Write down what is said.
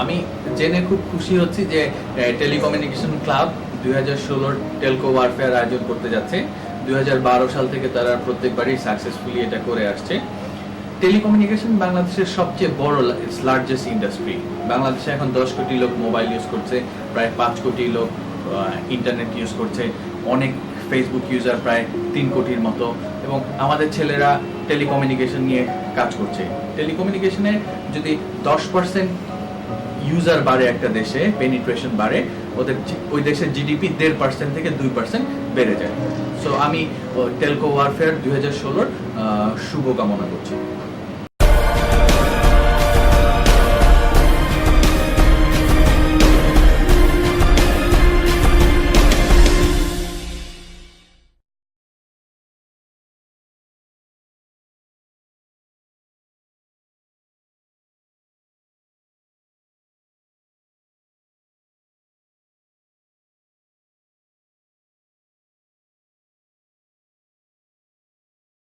আমি জেনে খুব খুশি হচ্ছি যে টেলিকমিউনিকেশন ক্লাব 2016 টেলকো ওয়ারফেয়ার আয়োজন করতে যাচ্ছে। 2012 সাল থেকে তারা প্রত্যেকবারই সাকসেসফুলি এটা করে আসছে। টেলিকমিউনিকেশন বাংলাদেশের সবচেয়ে বড় লার্জেস্ট ইন্ডাস্ট্রি। বাংলাদেশে এখন 10 কোটি লোক মোবাইল ইউজ করছে, প্রায় 5 কোটি লোক ইন্টারনেট ইউজ করছে, অনেক ফেসবুক ইউজার প্রায় 3 কোটির মতো, এবং আমাদের ছেলেরা টেলিকমিউনিকেশন নিয়ে কাজ করছে। টেলিকমিউনিকেশনে যদি 10% ইউজার বাড়ে একটা দেশে, পেনিট্রেশন বাড়ে, ওই দেশের জিডিপি 1.5% থেকে 2% বেড়ে যায়। সো আমি টেলকো ওয়ারফেয়ার 2016 শুভকামনা করছি।